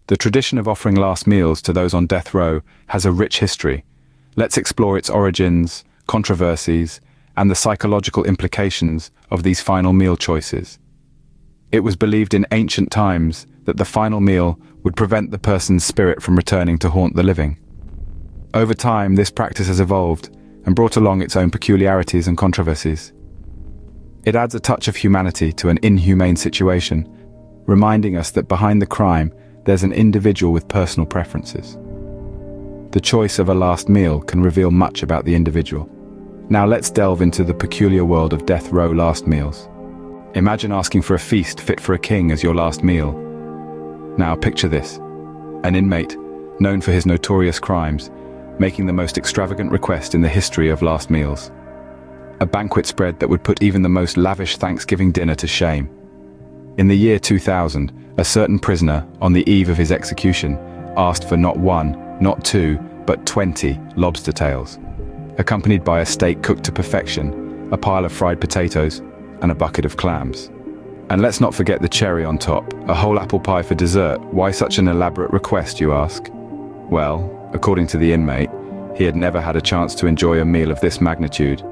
The tradition of offering last meals to those on death row has a rich history. Let's explore its origins, controversies, and the psychological implications of these final meal choices. It was believed in ancient times that the final meal would prevent the person's spirit from returning to haunt the living. Over time, this practice has evolved and brought along its own peculiarities and controversies. It adds a touch of humanity to an inhumane situation, reminding us that behind the crime, there's an individual with personal preferences. The choice of a last meal can reveal much about the individual. Now let's delve into the peculiar world of death row last meals. Imagine asking for a feast fit for a king as your last meal. Now picture this: an inmate, known for his notorious crimes, making the most extravagant request in the history of last meals. A banquet spread that would put even the most lavish Thanksgiving dinner to shame. In the year 2000, a certain prisoner, on the eve of his execution, asked for not one, not two, but 20 lobster tails, accompanied by a steak cooked to perfection, a pile of fried potatoes, and a bucket of clams. And let's not forget the cherry on top, a whole apple pie for dessert. Why such an elaborate request, you ask? Well, according to the inmate, he had never had a chance to enjoy a meal of this magnitude.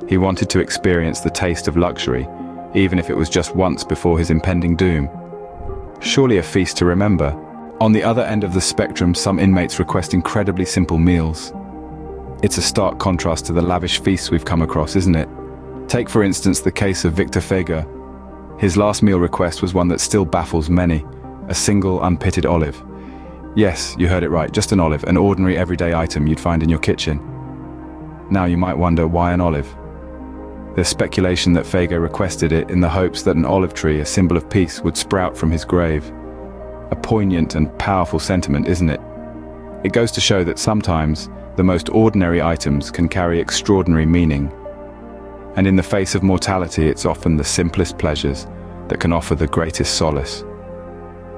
He wanted to experience the taste of luxury, even if it was just once before his impending doom. Surely a feast to remember. On the other end of the spectrum, some inmates request incredibly simple meals. It's a stark contrast to the lavish feasts we've come across, isn't it? Take for instance the case of Victor Fager. His last meal request was one that still baffles many: a single unpitted olive. Yes, you heard it right, just an olive, an ordinary everyday item you'd find in your kitchen. Now you might wonder, why an olive? There's speculation that Fager requested it in the hopes that an olive tree, a symbol of peace, would sprout from his grave. A poignant and powerful sentiment, isn't it? It goes to show that sometimes the most ordinary items can carry extraordinary meaning. And in the face of mortality, it's often the simplest pleasures that can offer the greatest solace.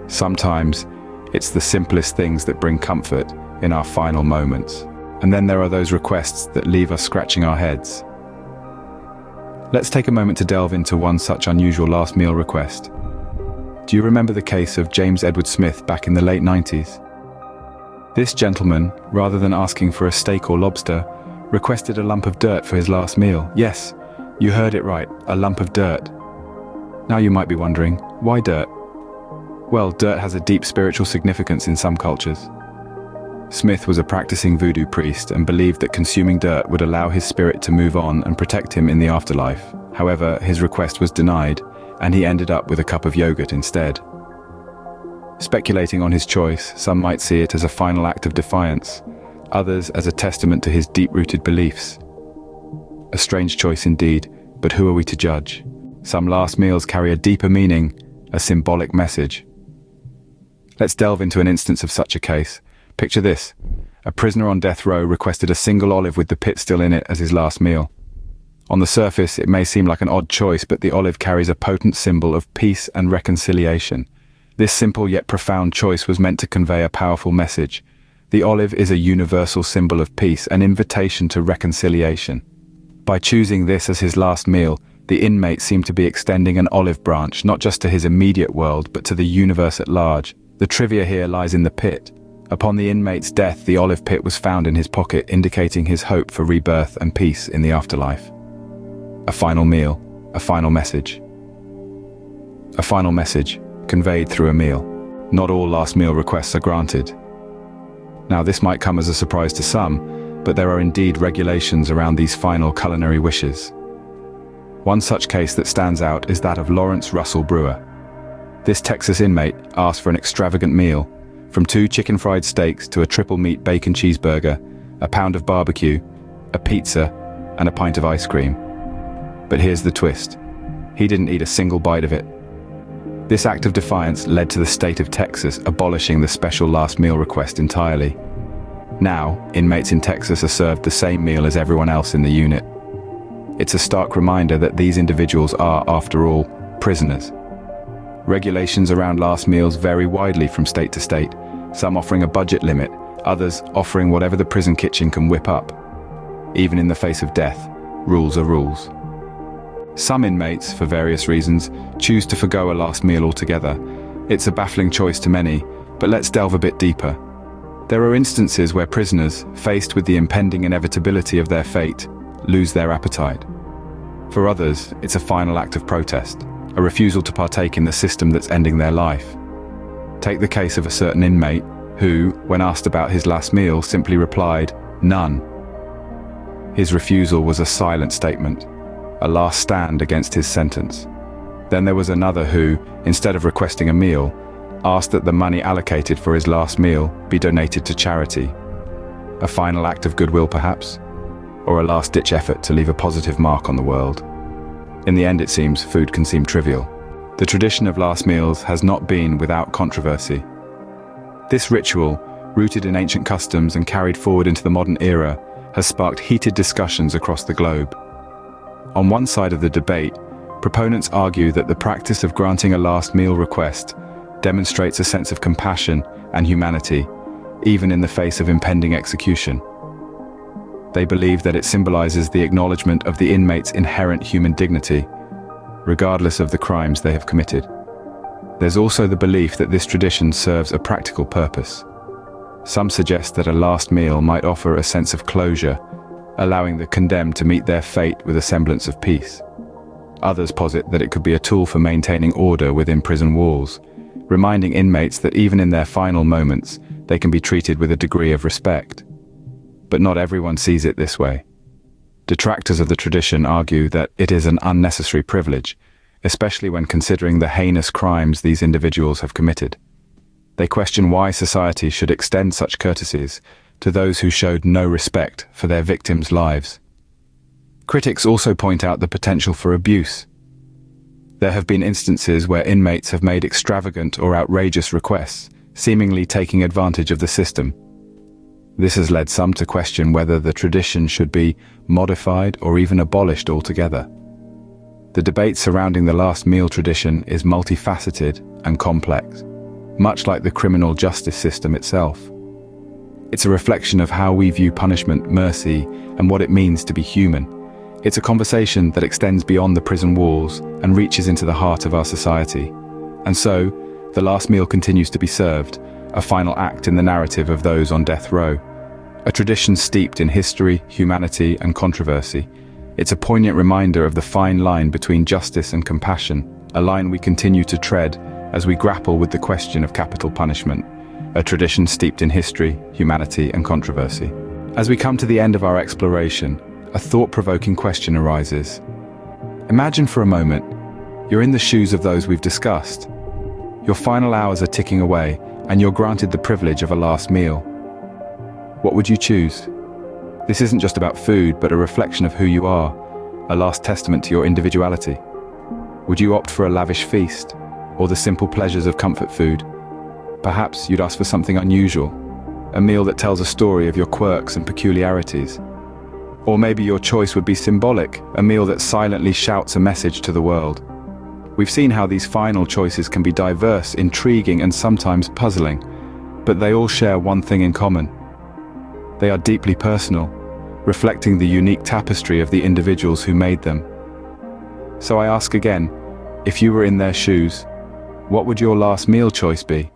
Sometimes it's the simplest things that bring comfort in our final moments. And then there are those requests that leave us scratching our heads. Let's take a moment to delve into one such unusual last meal request. Do you remember the case of James Edward Smith back in the late 90s? This gentleman, rather than asking for a steak or lobster, requested a lump of dirt for his last meal. Yes, you heard it right, a lump of dirt. Now you might be wondering, why dirt? Well, dirt has a deep spiritual significance in some cultures. Smith was a practicing voodoo priest and believed that consuming dirt would allow his spirit to move on and protect him in the afterlife. However, his request was denied, and he ended up with a cup of yogurt instead. Speculating on his choice, some might see it as a final act of defiance, others as a testament to his deep-rooted beliefs. A strange choice indeed, but who are we to judge? Some last meals carry a deeper meaning, a symbolic message. Let's delve into an instance of such a case. Picture this: a prisoner on death row requested a single olive with the pit still in it as his last meal. On the surface, it may seem like an odd choice, but the olive carries a potent symbol of peace and reconciliation. This simple yet profound choice was meant to convey a powerful message. The olive is a universal symbol of peace, an invitation to reconciliation. By choosing this as his last meal, the inmate seemed to be extending an olive branch, not just to his immediate world, but to the universe at large. The trivia here lies in the pit. Upon the inmate's death, the olive pit was found in his pocket, indicating his hope for rebirth and peace in the afterlife. A final meal, a final message. A final message, conveyed through a meal. Not all last meal requests are granted. Now, this might come as a surprise to some, but there are indeed regulations around these final culinary wishes. One such case that stands out is that of Lawrence Russell Brewer. This Texas inmate asked for an extravagant meal, from 2 chicken fried steaks to a triple meat bacon cheeseburger, a pound of barbecue, a pizza, and a pint of ice cream. But here's the twist: he didn't eat a single bite of it. This act of defiance led to the state of Texas abolishing the special last meal request entirely. Now, inmates in Texas are served the same meal as everyone else in the unit. It's a stark reminder that these individuals are, after all, prisoners. Regulations around last meals vary widely from state to state, some offering a budget limit, others offering whatever the prison kitchen can whip up. Even in the face of death, rules are rules. Some inmates, for various reasons, choose to forgo a last meal altogether. It's a baffling choice to many, But let's delve a bit deeper. There are instances where prisoners, faced with the impending inevitability of their fate, lose their appetite. For others, it's a final act of protest, a refusal to partake in the system that's ending their life. Take the case of a certain inmate who, when asked about his last meal, simply replied, "None." His refusal was a silent statement, a last stand against his sentence. Then there was another who, instead of requesting a meal, asked that the money allocated for his last meal be donated to charity. A final act of goodwill, perhaps? Or a last-ditch effort to leave a positive mark on the world? In the end, it seems, food can seem trivial. The tradition of last meals has not been without controversy. This ritual, rooted in ancient customs and carried forward into the modern era, has sparked heated discussions across the globe. On one side of the debate, proponents argue that the practice of granting a last meal request demonstrates a sense of compassion and humanity, even in the face of impending execution. They believe that it symbolizes the acknowledgement of the inmate's inherent human dignity, regardless of the crimes they have committed. There's also the belief that this tradition serves a practical purpose. Some suggest that a last meal might offer a sense of closure, allowing the condemned to meet their fate with a semblance of peace. Others posit that it could be a tool for maintaining order within prison walls, reminding inmates that even in their final moments, they can be treated with a degree of respect. But not everyone sees it this way. Detractors of the tradition argue that it is an unnecessary privilege, especially when considering the heinous crimes these individuals have committed. They question why society should extend such courtesies to those who showed no respect for their victims' lives. Critics also point out the potential for abuse. There have been instances where inmates have made extravagant or outrageous requests, seemingly taking advantage of the system. This has led some to question whether the tradition should be modified or even abolished altogether. The debate surrounding the last meal tradition is multifaceted and complex, much like the criminal justice system itself. It's a reflection of how we view punishment, mercy, and what it means to be human. It's a conversation that extends beyond the prison walls and reaches into the heart of our society. And so, the last meal continues to be served, a final act in the narrative of those on death row. A tradition steeped in history, humanity, and controversy. It's a poignant reminder of the fine line between justice and compassion, a line we continue to tread as we grapple with the question of capital punishment. A tradition steeped in history, humanity, and controversy. As we come to the end of our exploration, a thought-provoking question arises. Imagine for a moment, you're in the shoes of those we've discussed. Your final hours are ticking away, and you're granted the privilege of a last meal. What would you choose? This isn't just about food, but a reflection of who you are, a last testament to your individuality. Would you opt for a lavish feast, or the simple pleasures of comfort food? Perhaps you'd ask for something unusual, a meal that tells a story of your quirks and peculiarities. Or maybe your choice would be symbolic, a meal that silently shouts a message to the world. We've seen how these final choices can be diverse, intriguing, and sometimes puzzling, but they all share one thing in common. They are deeply personal, reflecting the unique tapestry of the individuals who made them. So I ask again, if you were in their shoes, what would your last meal choice be?